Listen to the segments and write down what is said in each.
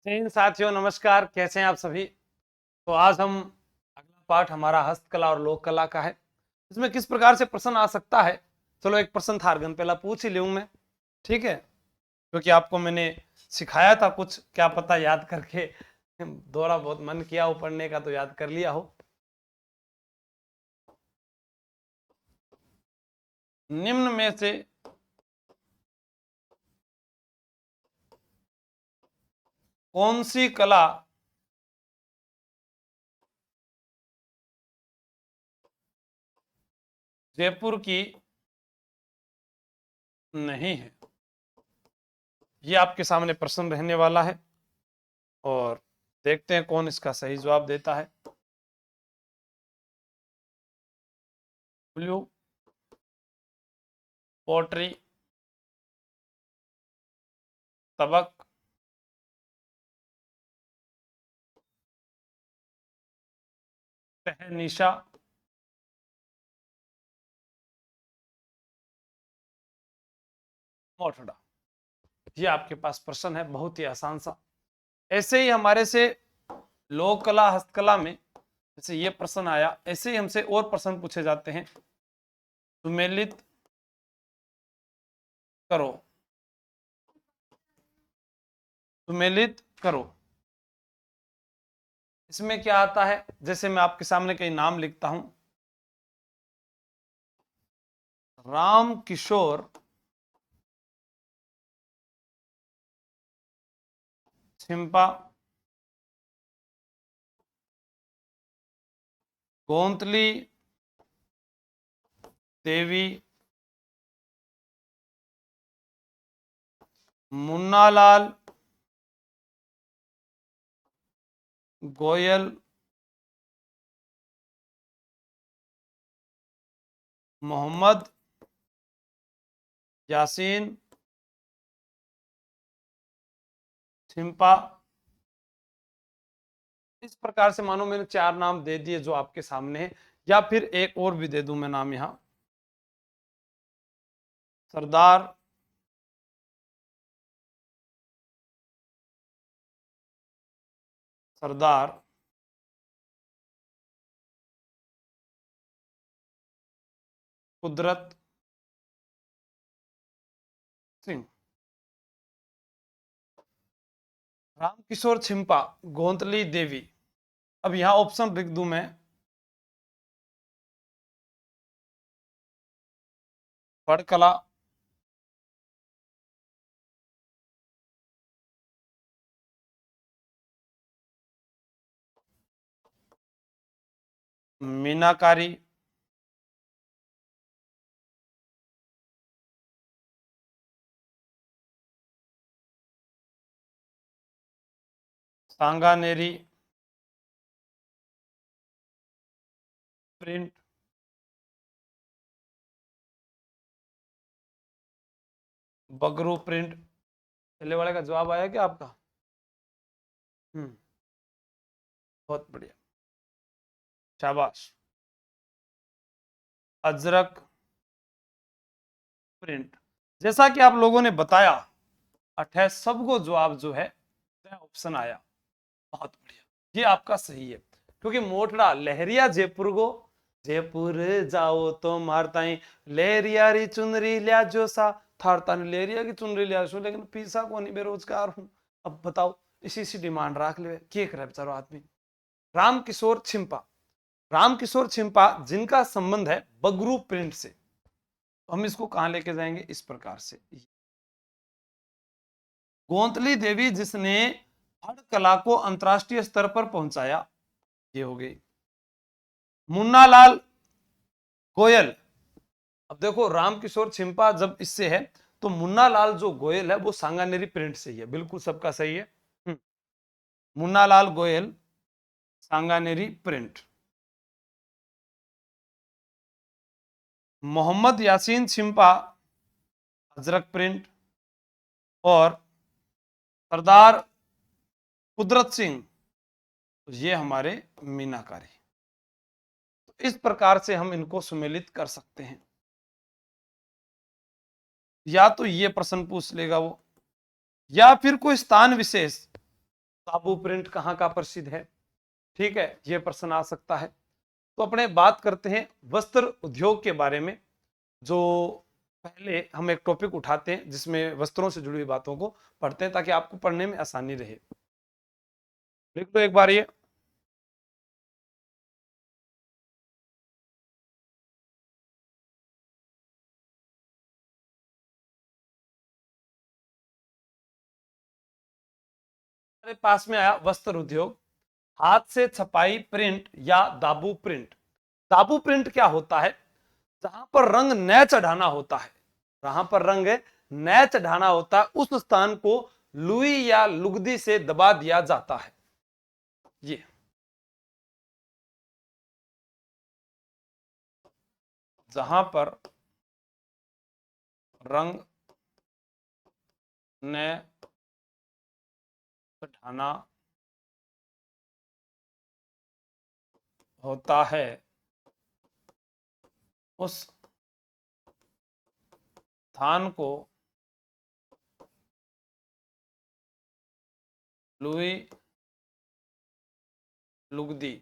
जय हिंद साथियों, नमस्कार। कैसे हैं आप सभी। तो आज हम अगला पाठ हमारा हस्तकला और लोक कला का है। इसमें किस प्रकार से प्रश्न आ सकता है, चलो एक प्रश्न थारगन पहला पूछ ही लूं मैं। ठीक है, क्योंकि आपको मैंने सिखाया था कुछ, क्या पता याद करके थोड़ा बहुत मन किया हो पढ़ने का तो याद कर लिया हो। निम्न में से कौन सी कला जयपुर की नहीं है। ये आपके सामने प्रश्न रहने वाला है और देखते हैं कौन इसका सही जवाब देता है। ब्लू पोट्री, तबक, तहनीशा, मोटड़ा। ये आपके पास प्रश्न है, बहुत ही आसान सा। ऐसे ही हमारे से लोक कला हस्तकला में जैसे ये प्रश्न आया, ऐसे ही हमसे और प्रश्न पूछे जाते हैं। सुमेलित करो, सुमेलित करो। इसमें क्या आता है, जैसे मैं आपके सामने कई नाम लिखता हूं। राम किशोर छिंपा, गोंतली देवी, मुन्नालाल गोयल, मोहम्मद यासीन छिंपा। इस प्रकार से मानो मैंने चार नाम दे दिए जो आपके सामने है, या फिर एक और भी दे दूं मैं नाम यहां। सरदार सरदार कुदरत सिंह, रामकिशोर छिंपा, गोंतली देवी। अब यहां ऑप्शन लिख दूं मैं। फड़कला, मीनाकारी, सांगानेरी प्रिंट, बगरू प्रिंट। पहले वाले का जवाब आया क्या आपका? बहुत बढ़िया, शाबाश। अजरक प्रिंट। जैसा कि आप लोगों ने बताया, 28 सबको जवाब जो है ऑप्शन आया। बहुत बढ़िया, ये आपका सही है। क्योंकि मोटड़ा लहरिया जयपुर को, जयपुर जाओ तो मारताई लहरिया री चुनरी लिया जो सा, थारता ने लहरिया की चुनरी लिया सो, लेकिन पीसा को नहीं, बेरोजगार हूं। अब बताओ, इसी सी डिमांड रख ले, क्या करे बेचारो आदमी। रामकिशोर छिंपा, रामकिशोर छिंपा जिनका संबंध है बगरू प्रिंट से, तो हम इसको कहां लेके जाएंगे, इस प्रकार से। गोंतली देवी जिसने हड़ कला को अंतरराष्ट्रीय स्तर पर पहुंचाया, ये हो गई। मुन्नालाल गोयल, अब देखो रामकिशोर छिंपा जब इससे है, तो मुन्नालाल जो गोयल है वो सांगानेरी प्रिंट से ही है, बिल्कुल सबका सही है। मुन्नालाल गोयल सांगानेरी प्रिंट। मोहम्मद यासीन छिंपा अजरक प्रिंट, और सरदार कुदरत सिंह, ये हमारे मीनाकारी। तो इस प्रकार से हम इनको सुमेलित कर सकते हैं। या तो ये प्रश्न पूछ लेगा वो, या फिर कोई स्थान विशेष ताबू प्रिंट कहाँ का प्रसिद्ध है? ठीक है, ये प्रश्न आ सकता है। तो अपने बात करते हैं वस्त्र उद्योग के बारे में। जो पहले हम एक टॉपिक उठाते हैं जिसमें वस्त्रों से जुड़ी हुई बातों को पढ़ते हैं ताकि आपको पढ़ने में आसानी रहे। लिख लो एक बार ये। हमारे पास में आया वस्त्र उद्योग, हाथ से छपाई प्रिंट या दाबू प्रिंट। दाबू प्रिंट क्या होता है? जहां पर रंग न चढ़ाना होता है, जहां पर रंग न चढ़ाना होता है उस स्थान को लुई या लुगदी से दबा दिया जाता है। ये जहां पर रंग न चढ़ाना होता है उस स्थान को लुई लुगदी,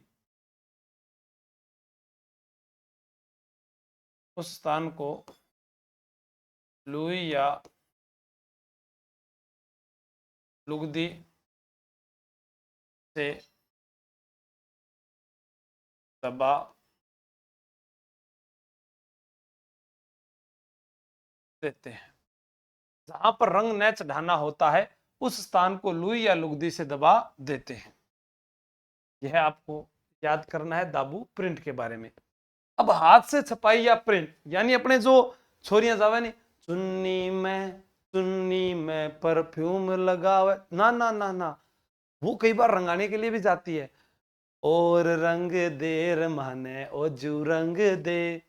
उस स्थान को लुई या लुगदी से दबा देते हैं। जहां पर रंग न चढ़ाना होता है उस स्थान को लुई या लुगदी से दबा देते हैं। यह आपको याद करना है दाबू प्रिंट के बारे में। अब हाथ से छपाई या प्रिंट, यानी अपने जो छोरियां जावे नहीं, चुन्नी में परफ्यूम लगावे, ना ना ना ना, वो कई बार रंगाने के लिए भी जाती है। और रंग देर माने ओ जू रंग दे,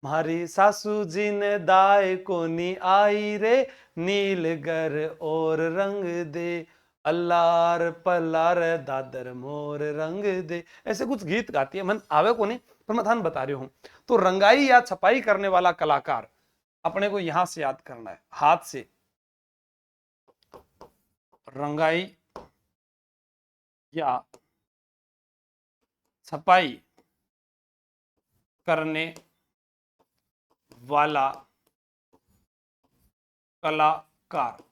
मारी सासू जी ने दाए कोनी आई रे, नीलगर और रंग दे, अल्लार पल्लार दादर मोर रंग दे। ऐसे कुछ गीत गाती है, मन आवे को नहीं पर मैं थान बता रही हूं। तो रंगाई या छपाई करने वाला कलाकार अपने को यहां से याद करना है। हाथ से रंगाई या छपाई करने वाला कलाकार।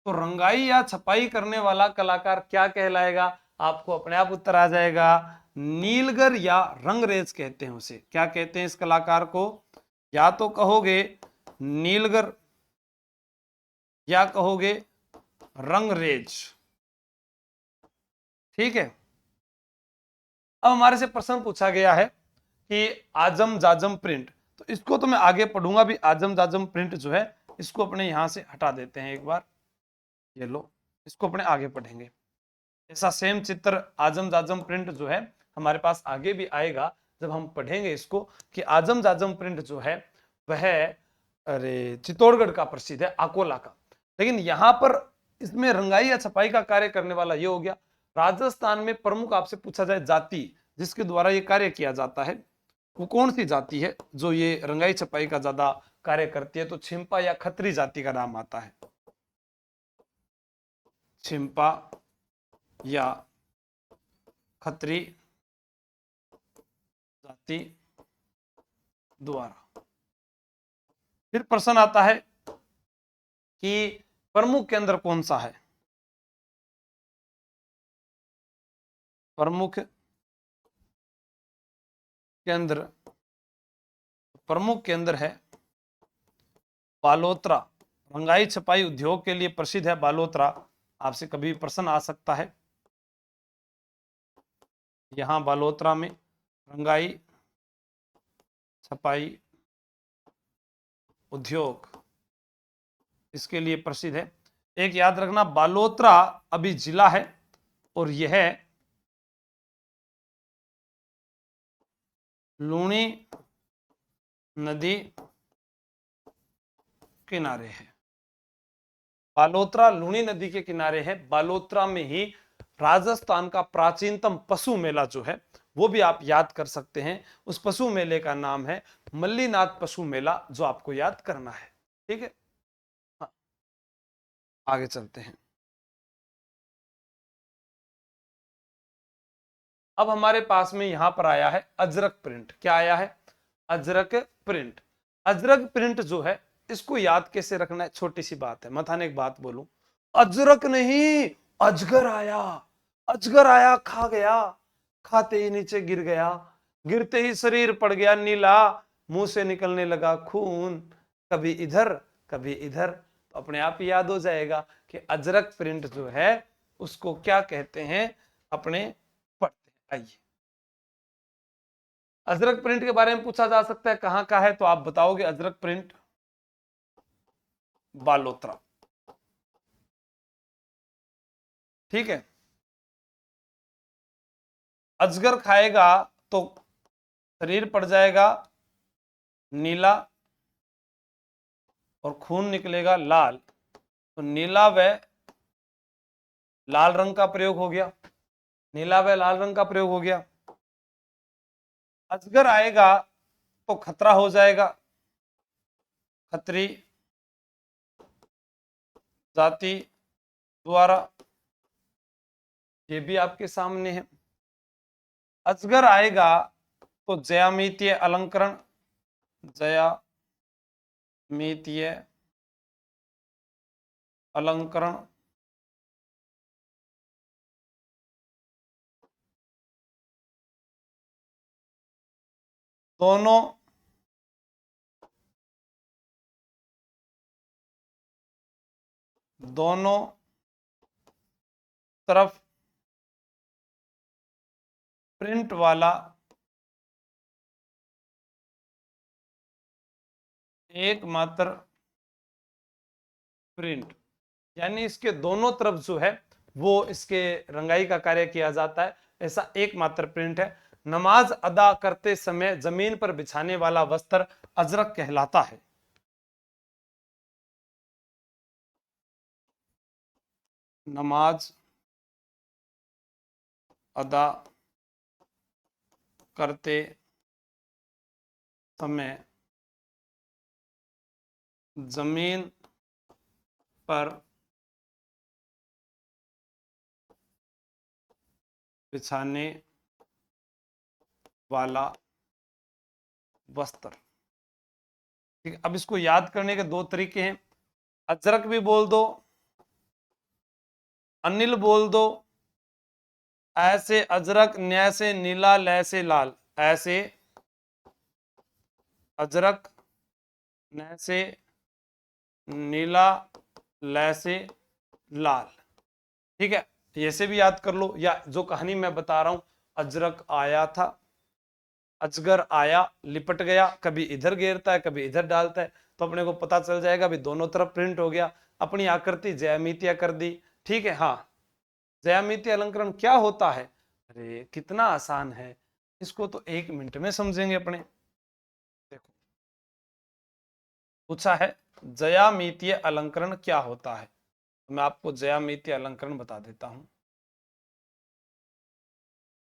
तो रंगाई या छपाई करने वाला कलाकार क्या कहलाएगा? आपको अपने आप उत्तर आ जाएगा, नीलगर या रंगरेज कहते हैं उसे। क्या कहते हैं इस कलाकार को? या तो कहोगे नीलगर या कहोगे रंगरेज। ठीक है। अब हमारे से प्रश्न पूछा गया है कि आजम जाजम प्रिंट, तो इसको तो मैं आगे पढ़ूंगा भी। आजम जाजम प्रिंट जो है इसको अपने यहां से हटा देते हैं एक बार, ये लो, इसको अपने आगे पढ़ेंगे। ऐसा सेम चित्र आजम जाजम प्रिंट जो है हमारे पास आगे भी आएगा जब हम पढ़ेंगे इसको, कि आजम जाजम प्रिंट जो है वह अरे चित्तौड़गढ़ का प्रसिद्ध है, अकोला का। लेकिन यहां पर इसमें रंगाई या छपाई का कार्य करने वाला ये हो गया। राजस्थान में प्रमुख आपसे पूछा जाए जाति जिसके द्वारा ये कार्य किया जाता है, वो कौन सी जाति है जो ये रंगाई छपाई का ज्यादा कार्य करती है? तो छिंपा या खत्री जाति का नाम आता है। छिंपा या खत्री जाति द्वारा। फिर प्रश्न आता है कि प्रमुख केंद्र कौन सा है? प्रमुख केंद्र, प्रमुख केंद्र है बालोतरा। रंगाई छपाई उद्योग के लिए प्रसिद्ध है बालोतरा। आपसे कभी प्रश्न आ सकता है। यहां बालोतरा में रंगाई छपाई उद्योग इसके लिए प्रसिद्ध है। एक याद रखना, बालोतरा अभी जिला है और यह लूणी नदी किनारे है। बालोतरा लूणी नदी के किनारे है। बालोतरा में ही राजस्थान का प्राचीनतम पशु मेला जो है वो भी आप याद कर सकते हैं। उस पशु मेले का नाम है मल्लीनाथ पशु मेला, जो आपको याद करना है। ठीक है, हाँ, आगे चलते हैं। अब हमारे पास में यहां पर आया है अजरक प्रिंट। क्या आया है? अजरक प्रिंट। अजरक प्रिंट जो है इसको याद कैसे रखना है? छोटी सी बात है। मथाने एक बात बोलूं, अजरक नहीं, अजगर आया। अजगर आया, खा गया, खाते ही नीचे गिर गया, गिरते ही शरीर पड़ गया नीला, मुंह से निकलने लगा खून, कभी इधर कभी इधर। तो अपने आप ही याद हो जाएगा कि अजरक प्रिंट जो है उसको क्या कहते हैं, अपने पढ़ते हैं। आइए, अजरक प्रिंट के बारे में पूछा जा सकता है कहां का है, तो आप बताओगे अजरक प्रिंट बालोतरा। ठीक है, अजगर खाएगा तो शरीर पड़ जाएगा नीला और खून निकलेगा लाल, तो नीला व लाल रंग का प्रयोग हो गया। नीला व लाल रंग का प्रयोग हो गया। अजगर आएगा तो खतरा हो जाएगा, खतरी जाति द्वारा, ये भी आपके सामने है। अजगर आएगा तो ज्यामितीय अलंकरण, ज्यामितीय अलंकरण, दोनों दोनों तरफ प्रिंट वाला एकमात्र प्रिंट, यानी इसके दोनों तरफ जो है वो इसके रंगाई का कार्य किया जाता है, ऐसा एकमात्र प्रिंट है। नमाज अदा करते समय जमीन पर बिछाने वाला वस्त्र अजरक कहलाता है। नमाज अदा करते समय जमीन पर बिछाने वाला वस्त्र। ठीक है, अब इसको याद करने के दो तरीके हैं। अजरक भी बोल दो, अनिल बोल दो। ऐसे अजरक, न्याय से नीला, लय से लाल। ऐसे अजरक, न्याय से नीला, लय से लाल। ठीक है, ऐसे भी याद कर लो, या जो कहानी मैं बता रहा हूं, अजरक आया था, अजगर आया, लिपट गया, कभी इधर घेरता है कभी इधर डालता है, तो अपने को पता चल जाएगा भी दोनों तरफ प्रिंट हो गया। अपनी आकृति ज्यामितीय कर दी। ठीक है, हाँ, ज्यामितीय अलंकरण क्या होता है? अरे कितना आसान है, इसको तो 1 मिनट में समझेंगे अपने। देखो, पूछा है ज्यामितीय अलंकरण क्या होता है, तो मैं आपको ज्यामितीय अलंकरण बता देता हूं।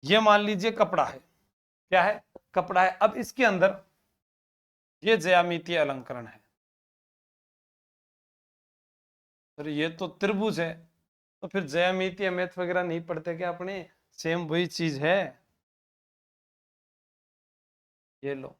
ये मान लीजिए कपड़ा है। क्या है? कपड़ा है। अब इसके अंदर ये ज्यामितीय अलंकरण है। अरे ये तो त्रिभुज है, तो फिर ज्यामितीय मैथ वगैरह नहीं पढ़ते क्या अपने? सेम वही चीज है। ये लो,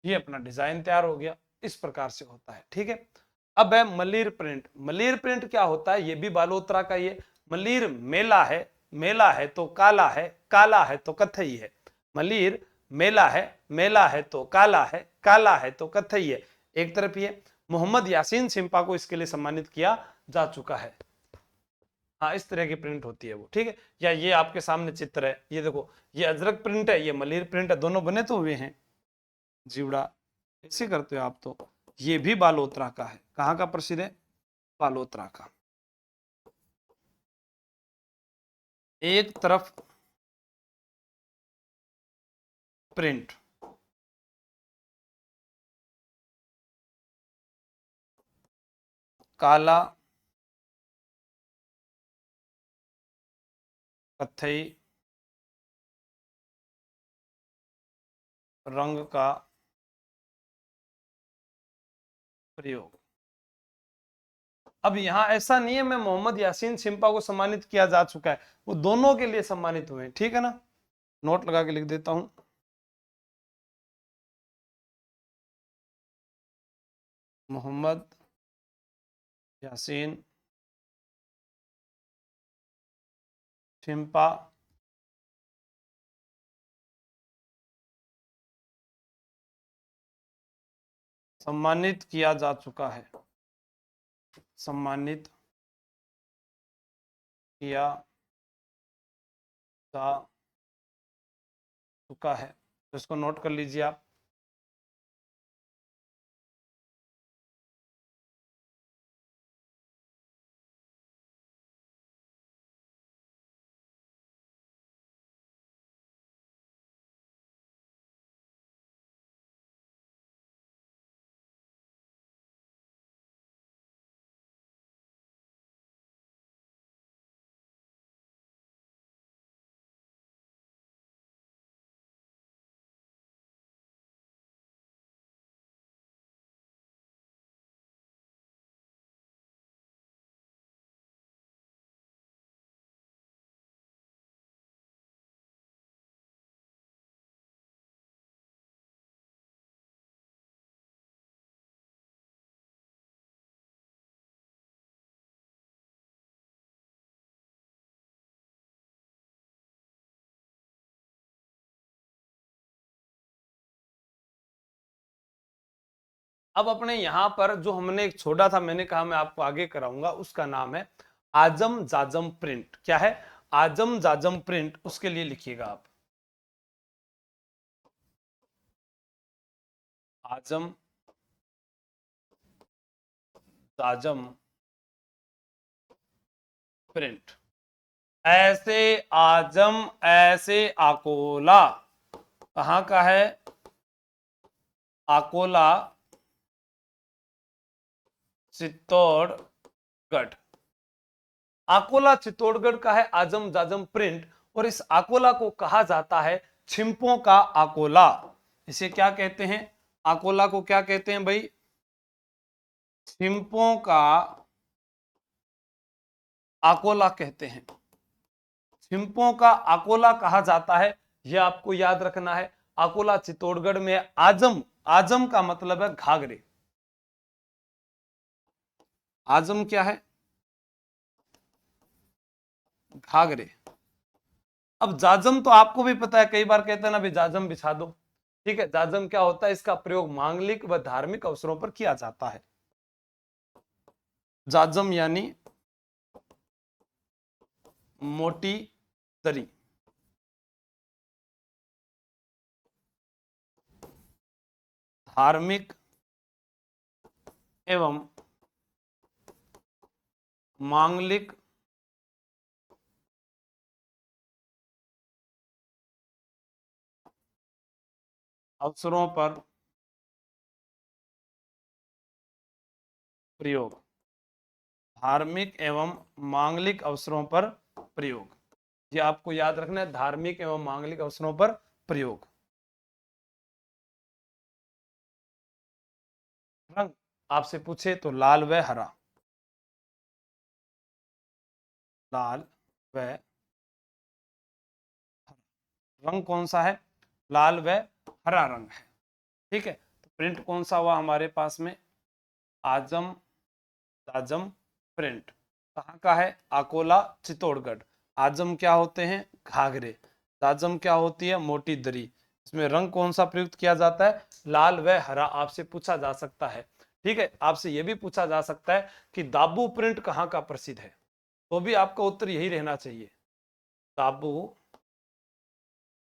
ये अपना डिजाइन तैयार हो गया। इस प्रकार से होता है। ठीक है, अब है मलीर प्रिंट। मलीर प्रिंट क्या होता है? ये भी बालोतरा का। ये मलीर मेला है, मेला है तो काला है, काला है तो कथई है। मलीर मेला है, मेला है तो काला है, काला है तो कथई है। एक तरफ ये मोहम्मद यासीन सिंपा को इसके लिए सम्मानित किया जा चुका है। हाँ, इस तरह की प्रिंट होती है वो। ठीक है, या ये आपके सामने चित्र है, ये देखो, ये अजरक प्रिंट है, ये मलीर प्रिंट है, दोनों बने तो हुए हैं। जीवड़ा ऐसे करते हो आप तो। ये भी बालोतरा का है। कहाँ का प्रसिद्ध है? बालोतरा का। एक तरफ प्रिंट, काला, कत्थई रंग का प्रयोग। अब यहां ऐसा नहीं है मैं मोहम्मद यासीन सिंपा को सम्मानित किया जा चुका है, वो दोनों के लिए सम्मानित हुए, ठीक है ना। नोट लगा के लिख देता हूं, मोहम्मद यासीन सिंपा सम्मानित किया जा चुका है, सम्मानित किया जा चुका है, तो इसको नोट कर लीजिए आप। अब अपने यहां पर जो हमने एक छोड़ा था, मैंने कहा मैं आपको आगे कराऊंगा, उसका नाम है आजम जाजम प्रिंट। क्या है? आजम जाजम प्रिंट। उसके लिए लिखिएगा आप आजम जाजम प्रिंट। ऐसे आजम ऐसे आकोला, कहां का है? आकोला चित्तौड़गढ़। आकोला चित्तौड़गढ़ का है आजम जाजम प्रिंट, और इस आकोला को कहा जाता है छिंपों का आकोला। इसे क्या कहते हैं? आकोला को क्या कहते हैं भाई? छिंपों का आकोला कहते हैं। छिंपों का आकोला कहा जाता है, यह आपको याद रखना है। आकोला चित्तौड़गढ़ में। आजम, आजम का मतलब है घाघरे। आजम क्या है? घाघरे। अब जाजम तो आपको भी पता है, कई बार कहते हैं ना भाई जाजम बिछा दो। ठीक है, जाजम क्या होता है? इसका प्रयोग मांगलिक व धार्मिक अवसरों पर किया जाता है। जाजम यानी मोटी दरी। धार्मिक एवं मांगलिक अवसरों पर प्रयोग। धार्मिक एवं मांगलिक अवसरों पर प्रयोग, ये आपको याद रखना है, धार्मिक एवं मांगलिक अवसरों पर प्रयोग। रंग आपसे पूछे तो लाल व हरा। लाल व रंग कौन सा है? लाल व हरा रंग है। ठीक है, तो प्रिंट कौन सा हुआ हमारे पास में? आजम जाजम प्रिंट। कहाँ का है? आकोला चित्तौड़गढ़। आजम क्या होते हैं? घाघरे। जाजम क्या होती है? मोटी दरी। इसमें रंग कौन सा प्रयुक्त किया जाता है? लाल व हरा। आपसे पूछा जा सकता है। ठीक है, आपसे यह भी पूछा जा सकता है कि दाबू प्रिंट कहाँ का प्रसिद्ध है, तो भी आपका उत्तर यही रहना चाहिए, दाबू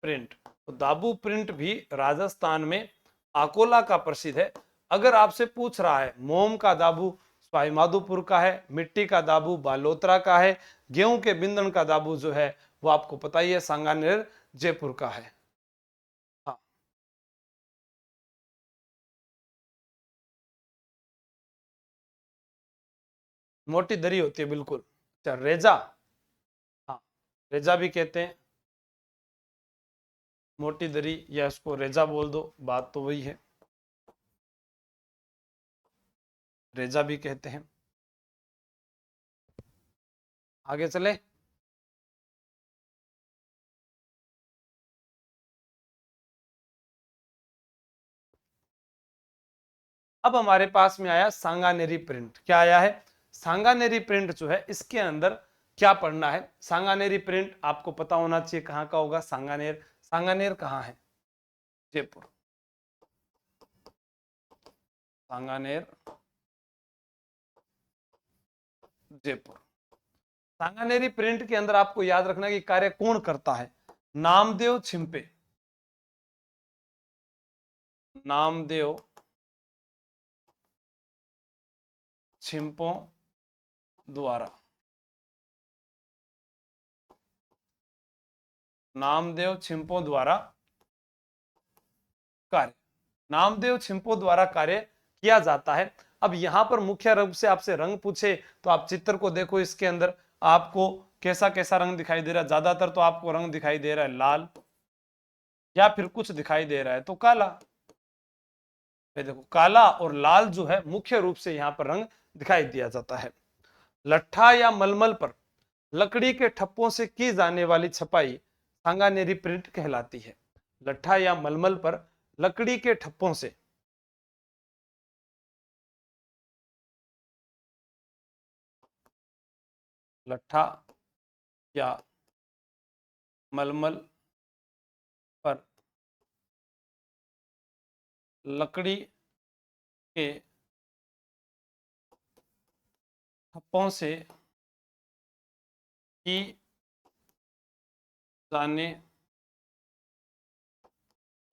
प्रिंट। तो दाबू प्रिंट भी राजस्थान में अकोला का प्रसिद्ध है। अगर आपसे पूछ रहा है मोम का दाबू सवाईमाधोपुर का है, मिट्टी का दाबू बालोतरा का है, गेहूं के बिंदन का दाबू जो है वो आपको पता ही है सांगानेर जयपुर का है। हाँ, मोटी दरी होती है, बिल्कुल। अच्छा, रेजा, हाँ, रेजा भी कहते हैं, मोटी दरी या इसको रेजा बोल दो, बात तो वही है, रेजा भी कहते हैं। आगे चले। अब हमारे पास में आया सांगानेरी प्रिंट। क्या आया है? सांगानेरी प्रिंट जो है, इसके अंदर क्या पढ़ना है? सांगानेरी प्रिंट आपको पता होना चाहिए कहाँ का होगा। सांगानेर, सांगानेर कहाँ है? जयपुर। सांगानेर जयपुर। सांगानेरी प्रिंट के अंदर आपको याद रखना कि कार्य कौन करता है? नामदेव छिंपे, नामदेव छिंपों द्वारा, नामदेव छिंपों द्वारा कार्य, नामदेव छिंपों द्वारा कार्य किया जाता है। अब यहां पर मुख्य रूप से आपसे रंग पूछे तो आप चित्र को देखो, इसके अंदर आपको कैसा कैसा रंग दिखाई दे रहा है? ज्यादातर तो आपको रंग दिखाई दे रहा है लाल, या फिर कुछ दिखाई दे रहा है तो काला। देखो, काला और लाल जो है मुख्य रूप से यहाँ पर रंग दिखाई दिया जाता है। लट्ठा या मलमल पर लकड़ी के ठप्पों से की जाने वाली छपाई सांगानेरी प्रिंट कहलाती है। लट्ठा या मलमल पर लकड़ी के ठप्पों से, लट्ठा या मलमल पर लकड़ी के ठप्पों से की जाने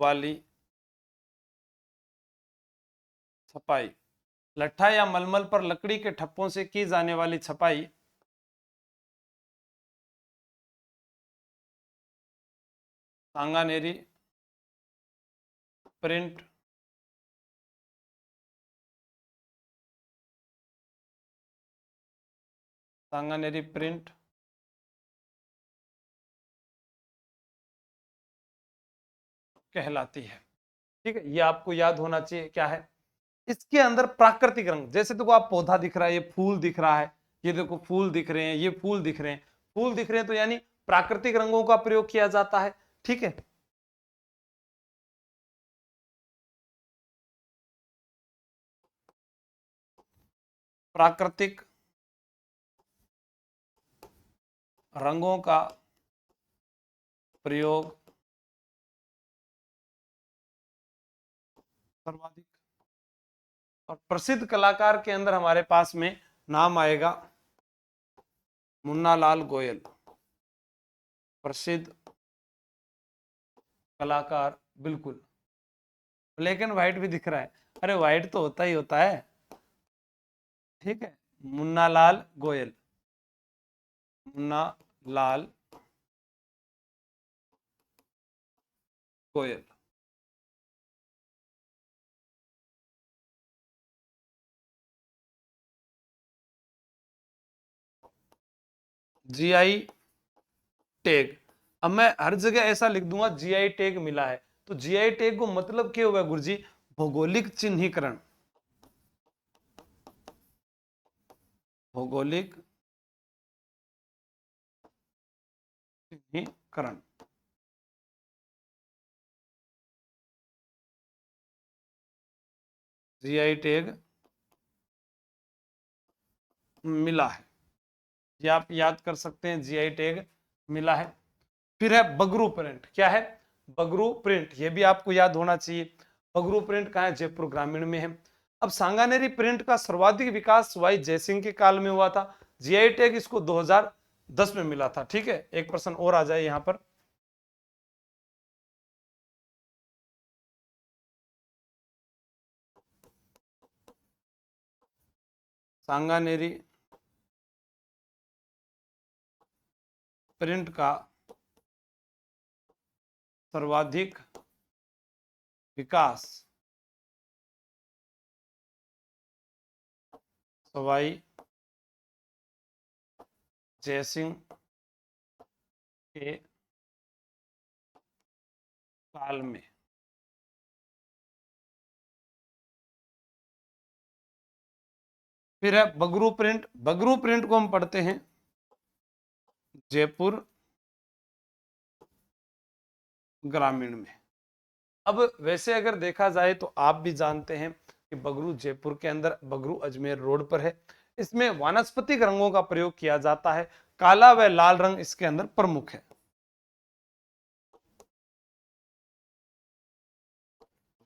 वाली छपाई, लट्ठा या मलमल पर लकड़ी के ठप्पों से की जाने वाली छपाई सांगानेरी प्रिंट सांगानेरी प्रिंट कहलाती है। ठीक है, ये आपको याद होना चाहिए क्या है। इसके अंदर प्राकृतिक रंग, जैसे देखो आप पौधा दिख रहा है, ये फूल दिख रहा है, ये देखो फूल दिख रहे हैं, ये फूल दिख रहे हैं, फूल दिख रहे हैं, तो यानी प्राकृतिक रंगों का प्रयोग किया जाता है। ठीक है, प्राकृतिक रंगों का प्रयोग सर्वाधिक। और प्रसिद्ध कलाकार के अंदर हमारे पास में नाम आएगा मुन्नालाल गोयल, प्रसिद्ध कलाकार। बिल्कुल, ब्लैक एंड व्हाइट भी दिख रहा है, अरे व्हाइट तो होता ही होता है। ठीक है, मुन्नालाल गोयल, मुन्नालाल गोयल। जीआई टैग, अब मैं हर जगह ऐसा लिख दूंगा जीआई टैग मिला है, तो जीआई टैग को मतलब क्या हुआ गुरुजी? भौगोलिक चिन्हीकरण, भौगोलिक चिन्हीकरण। जीआई टैग मिला है, ये आप याद कर सकते हैं, जीआई टैग मिला है। फिर है बगरू प्रिंट। क्या है? बगरू प्रिंट, ये भी आपको याद होना चाहिए। बगरू प्रिंट कहाँ है? जयपुर ग्रामीण में है। अब सांगानेरी प्रिंट का सर्वाधिक विकास वाई जयसिंह के काल में हुआ था। जीआई टैग इसको 2010 में मिला था। ठीक है, एक प्रश्न और आ जाए यहां पर। सांगानेरी प्रिंट का सर्वाधिक विकास सवाई जयसिंह के काल में। फिर है बगरू प्रिंट। बगरू प्रिंट को हम पढ़ते हैं जयपुर ग्रामीण में। अब वैसे अगर देखा जाए तो आप भी जानते हैं कि बगरू जयपुर के अंदर, बगरू अजमेर रोड पर है। इसमें वानस्पतिक रंगों का प्रयोग किया जाता है। काला व लाल रंग इसके अंदर प्रमुख है।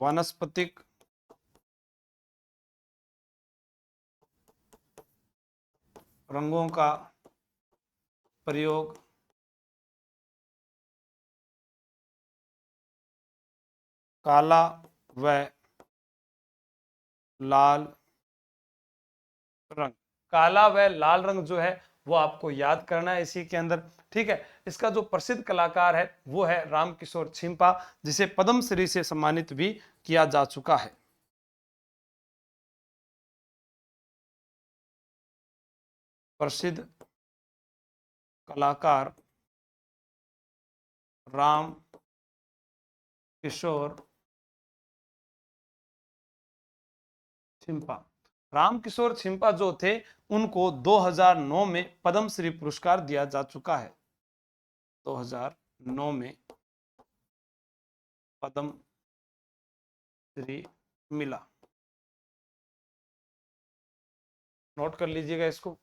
वानस्पतिक रंगों का प्रयोग काला व लाल रंग। काला व लाल रंग जो है वो आपको याद करना है इसी के अंदर, ठीक है। इसका जो प्रसिद्ध कलाकार है वो है रामकिशोर छिंपा, जिसे पद्मश्री से सम्मानित भी किया जा चुका है। प्रसिद्ध कलाकार राम किशोर छिंपा। रामकिशोर छिंपा जो थे उनको 2009 में पद्मश्री पुरस्कार दिया जा चुका है। 2009 में पद्मश्री मिला। नोट कर लीजिएगा इसको।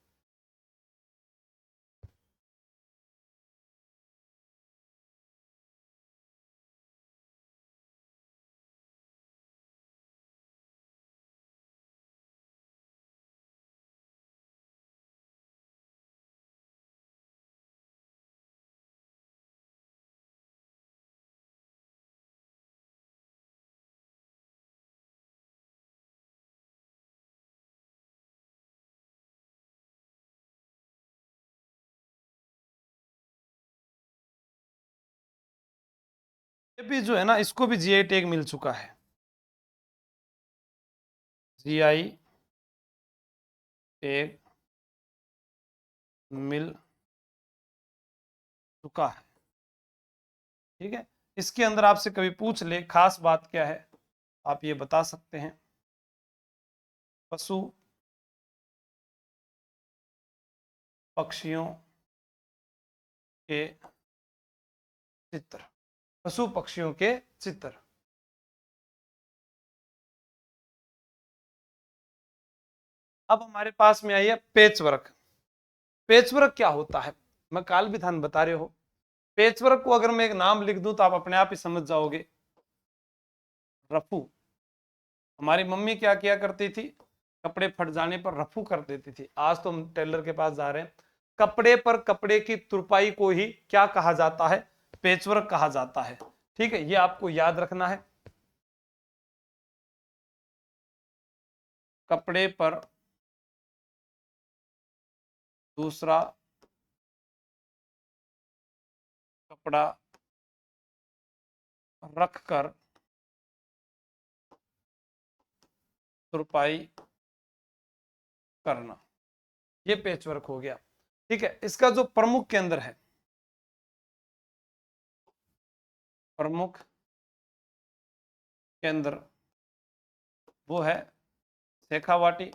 ये भी जो है ना, इसको भी जीआई टैग मिल चुका है। जीआई टैग मिल चुका है, ठीक है। इसके अंदर आपसे कभी पूछ ले खास बात क्या है, आप ये बता सकते हैं। पशु पक्षियों के चित्र। पशु पक्षियों के चित्र। अब हमारे पास में आई है पेच वर्क। पेच वर्क क्या होता है, मैं काल विधान बता रहे हो। पेच वर्क को अगर मैं एक नाम लिख दूं तो आप अपने आप ही समझ जाओगे। रफू। हमारी मम्मी क्या किया करती थी, कपड़े फट जाने पर रफू कर देती थी। आज तो हम टेलर के पास जा रहे हैं। कपड़े पर कपड़े की तुरपाई को ही क्या कहा जाता है, पेचवर्क कहा जाता है, ठीक है। ये आपको याद रखना है। कपड़े पर दूसरा कपड़ा रखकर तुरपाई करना, ये पेचवर्क हो गया, ठीक है। इसका जो प्रमुख केंद्र है, प्रमुख केंद्र वो है शेखावाटी।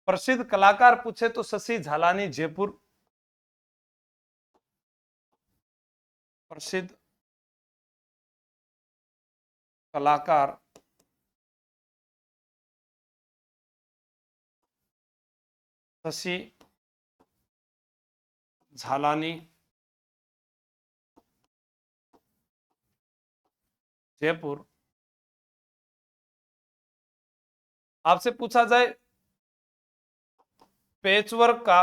प्रसिद्ध कलाकार पूछे तो शशि झालानी जयपुर। प्रसिद्ध कलाकार शशि झालानी जयपुर। आपसे पूछा जाए पेचवर्क का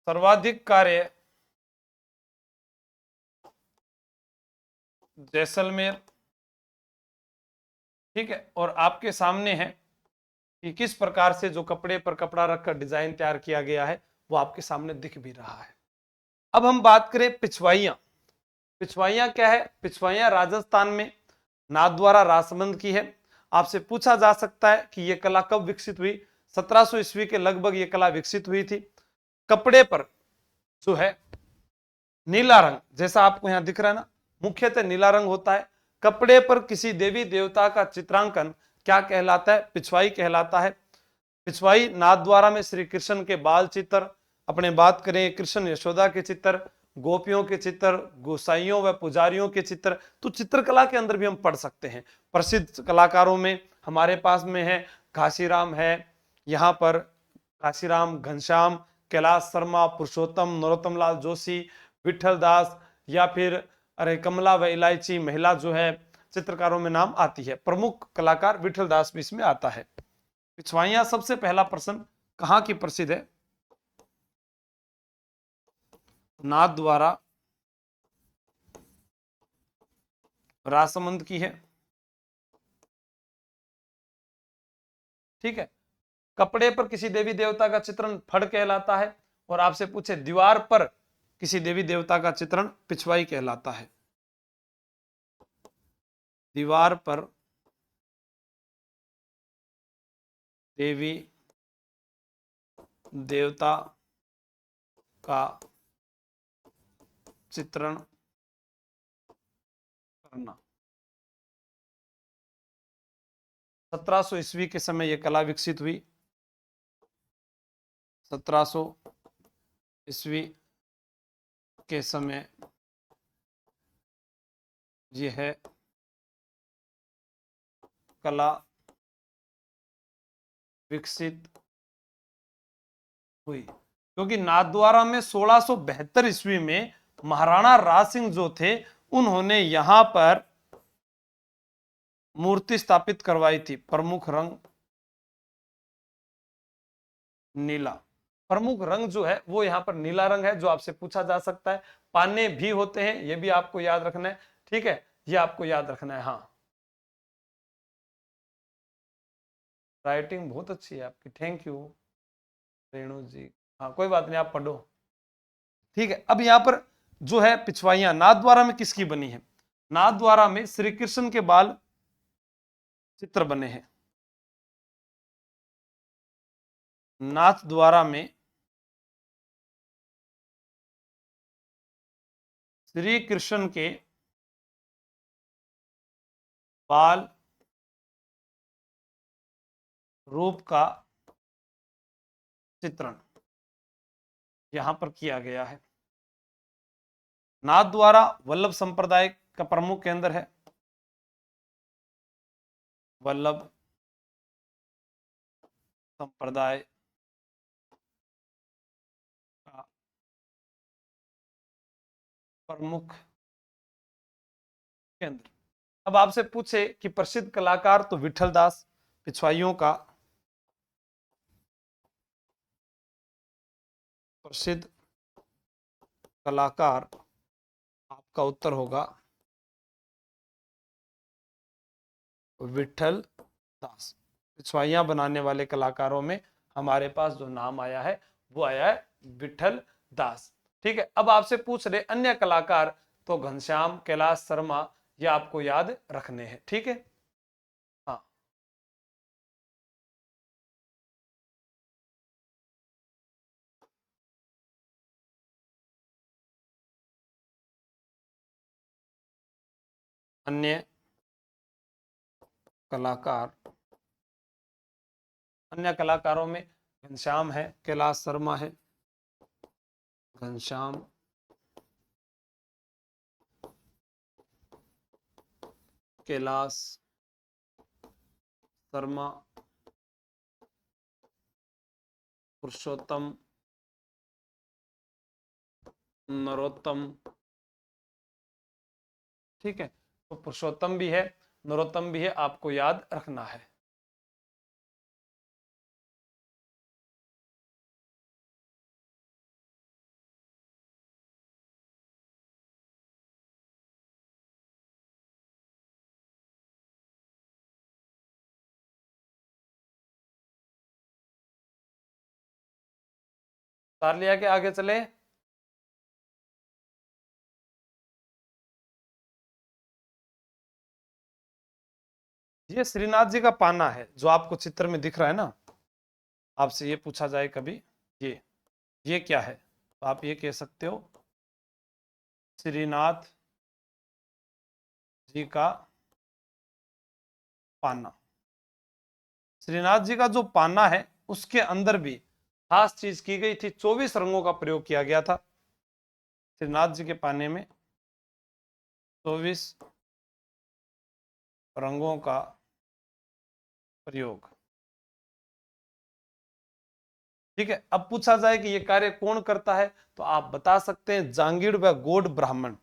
सर्वाधिक कार्य जैसलमेर, ठीक है। और आपके सामने है कि किस प्रकार से जो कपड़े पर कपड़ा रखकर डिजाइन तैयार किया गया है वो आपके सामने दिख भी रहा है। अब हम बात करें पिछवाइयां। पिछवाइयां क्या है, पिछवाइयां राजस्थान में नाथद्वारा राजसमंद की है। आपसे पूछा जा सकता है कि यह कला कब विकसित हुई। 1700 ईस्वी के लगभग यह कला विकसित हुई थी। कपड़े पर जो है नीला रंग, जैसा आपको यहां दिख रहा है ना, मुख्यतः नीला रंग होता है। कपड़े पर किसी देवी देवता का चित्रांकन क्या कहलाता है? पिछवाई कहलाता है। पिछवाई नाथद्वारा में श्री कृष्ण के बाल चित्र, अपने बात करें कृष्ण यशोदा के चित्र, गोपियों के चित्र, गोसाइयों व पुजारियों के चित्र, तो चित्रकला के अंदर भी हम पढ़ सकते हैं। प्रसिद्ध कलाकारों में हमारे पास में है घासीराम है, यहाँ पर घासीराम, घनश्याम, कैलाश शर्मा, पुरुषोत्तम, नरोत्तम लाल जोशी, विठल दास, या फिर अरे कमला व इलायची महिला जो है चित्रकारों में नाम आती है। प्रमुख कलाकार विठल दास भी इसमें आता है। पिछवाइयां, सबसे पहला प्रश्न कहां की प्रसिद्ध है? नाथ द्वारा राजसमंद की है। ठीक है। कपड़े पर किसी देवी देवता का चित्रण फड़ कहलाता है, और आपसे पूछे दीवार पर किसी देवी देवता का चित्रण पिछवाई कहलाता है। दीवार पर देवी देवता का चित्रण करना। 1700 ईस्वी के समय यह कला विकसित हुई। 1700 ईस्वी के समय यह कला विकसित हुई, क्योंकि नाथद्वारा में 1672 ईस्वी में महाराणा राज सिंह जो थे, उन्होंने यहां पर मूर्ति स्थापित करवाई थी। प्रमुख रंग नीला, प्रमुख रंग जो है वो यहां पर नीला रंग है, जो आपसे पूछा जा सकता है। पाने भी होते हैं, ये भी आपको याद रखना है। ठीक है, ये आपको याद रखना है। हाँ, राइटिंग बहुत अच्छी है आपकी, थैंक यू रेणु जी। हाँ, कोई बात नहीं, आप पढ़ो। ठीक है, अब यहां पर जो है पिछवाइयां नाथद्वारा में किसकी बनी है? नाथद्वारा में श्री कृष्ण के बाल चित्र बने हैं। नाथद्वारा में श्री कृष्ण के बाल रूप का चित्रण यहां पर किया गया है। नाथद्वारा वल्लभ संप्रदाय का प्रमुख केंद्र है। वल्लभ संप्रदाय का प्रमुख केंद्र। अब आपसे पूछे कि प्रसिद्ध कलाकार, तो विठल दास पिछवाइयों का प्रसिद्ध कलाकार, आपका उत्तर होगा विठल दास। पिछवाइयां बनाने वाले कलाकारों में हमारे पास जो नाम आया है वो आया है विठल दास। ठीक है, अब आपसे पूछ रहे अन्य कलाकार, तो घनश्याम, कैलाश शर्मा, ये आपको याद रखने हैं। ठीक है, हाँ, अन्य कलाकार, अन्य कलाकारों में घनश्याम है, कैलाश शर्मा है, घनश्याम, कैलाश शर्मा, पुरुषोत्तम, नरोत्तम। ठीक है, तो पुरुषोत्तम भी है, नरोत्तम भी है, आपको याद रखना है। तार लिया के आगे चले। ये श्रीनाथ जी का पाना है जो आपको चित्र में दिख रहा है ना। आपसे ये पूछा जाए कभी ये क्या है, तो आप ये कह सकते हो श्रीनाथ जी का पाना। श्रीनाथ जी का जो पाना है उसके अंदर भी खास चीज की गई थी, 24 रंगों का प्रयोग किया गया था। श्रीनाथ जी के पाने में 24 रंगों का प्रयोग। ठीक है, अब पूछा जाए कि ये कार्य कौन करता है, तो आप बता सकते हैं जांगीड़ व गौड़ ब्राह्मण।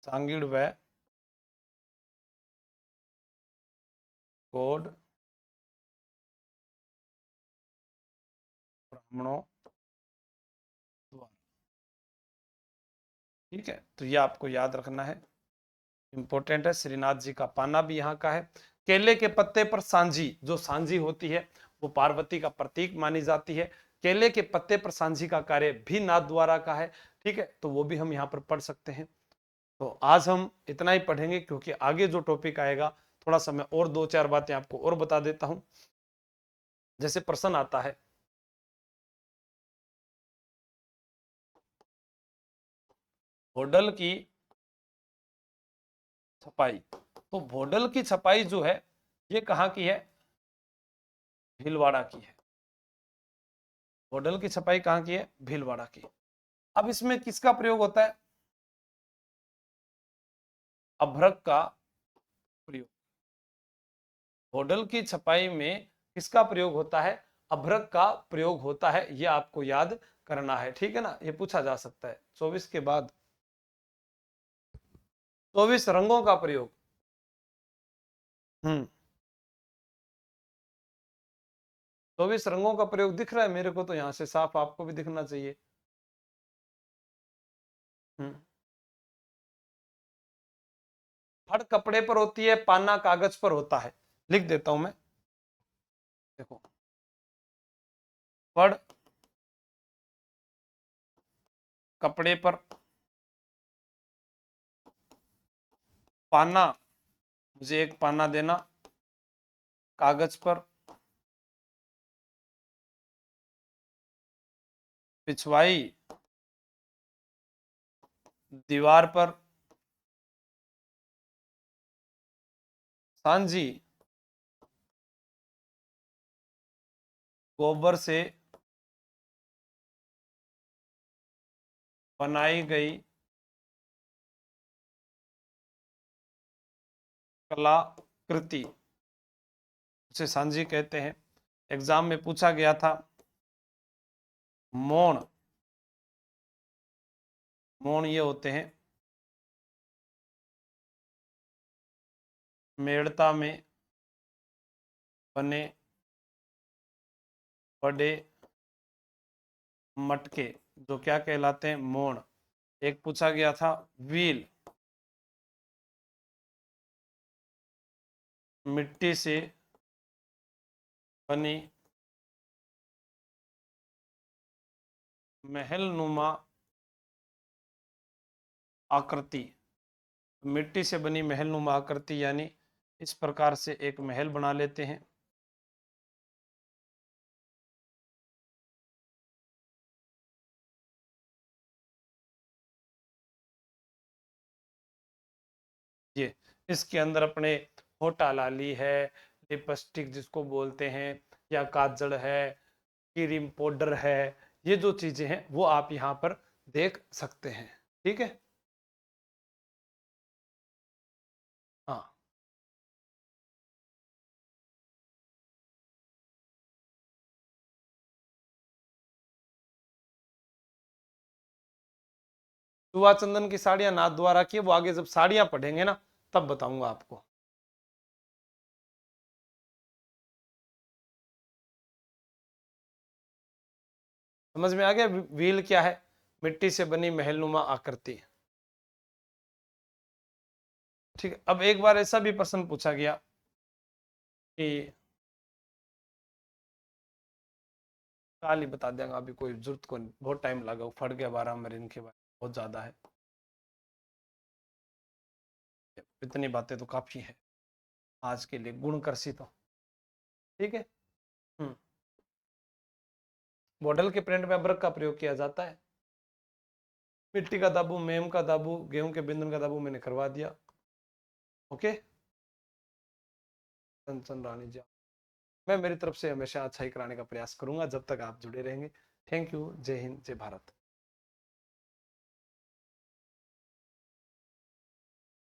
जांगीड़ व गौड़ ब्राह्मणों द्वारा। ठीक है, तो ये आपको याद रखना है, इंपॉर्टेंट है। श्रीनाथ जी का पाना भी यहाँ का है। केले के पत्ते पर सांझी, जो सांझी होती है वो पार्वती का प्रतीक मानी जाती है। केले के पत्ते पर सांझी का कार्य भी नाथ द्वारा का है। ठीक है, तो वो भी हम यहाँ पर पढ़ सकते हैं। तो आज हम इतना ही पढ़ेंगे, क्योंकि आगे जो टॉपिक आएगा थोड़ा सा मैं और 2-4 बातें आपको और बता देता हूं। जैसे प्रश्न आता है भोडल की छपाई, तो भोडल की छपाई जो है ये कहाँ की है, भीलवाड़ा की है। भोडल की छपाई कहाँ की है, भीलवाड़ा की। अब इसमें किसका प्रयोग होता है, अभ्रक का प्रयोग। भोडल की छपाई में किसका प्रयोग होता है, अभ्रक का प्रयोग होता है, ये आपको याद करना है। ठीक है ना, ये पूछा जा सकता है। 24 के बाद 24 रंगों का प्रयोग। हम्म 24 रंगों का प्रयोग दिख रहा है मेरे को, तो यहां से साफ आपको भी दिखना चाहिए। हम्म फड़ कपड़े पर होती है, पाना कागज पर होता है। लिख देता हूं मैं, देखो। फड़ कपड़े पर, पाना, मुझे एक पाना देना, कागज पर, पिछवाई दीवार पर, सांझी गोबर से बनाई गई कलाकृति, उसे सांझी कहते हैं। एग्जाम में पूछा गया था मौन, मौन ये होते हैं मेड़ता में बने बड़े मटके, जो क्या कहलाते हैं, मौन। एक पूछा गया था व्हील, मिट्टी से बनी महल नुमा आकृति। मिट्टी से बनी महल नुमा आकृति यानी इस प्रकार से एक महल बना लेते हैं। ये इसके अंदर अपने होठा लाली है, लिपस्टिक जिसको बोलते हैं, या काजल है, क्रीम पाउडर है, ये जो चीजें हैं वो आप यहाँ पर देख सकते हैं। ठीक है, हाँ। सुवा चंदन की साड़ियां नाथ द्वारा की, वो आगे जब साड़ियां पढ़ेंगे ना तब बताऊंगा आपको। समझ में आ गया, व्हील क्या है, मिट्टी से बनी महलनुमा आकृति। ठीक है, अब एक बार ऐसा भी प्रश्न पूछा गया कि काल ही बता देंगे, अभी कोई जरूरत को नहीं, बहुत टाइम लगा, फट गया 12 मरीन के बाद, बहुत ज्यादा है, इतनी बातें तो काफी है आज के लिए, गुण कृषि तो ठीक है। हम्म। मॉडल के प्रिंट में अब्रक का प्रयोग किया जाता है। मिट्टी का दाबू, मेम का दाबू, गेहूं के बिंदन का दाबू मैंने करवा दिया। ओके। कंचन रानी जी, मैं मेरी तरफ से हमेशा अच्छा ही कराने का प्रयास करूंगा जब तक आप जुड़े रहेंगे। Thank you. जय हिंद, जय भारत।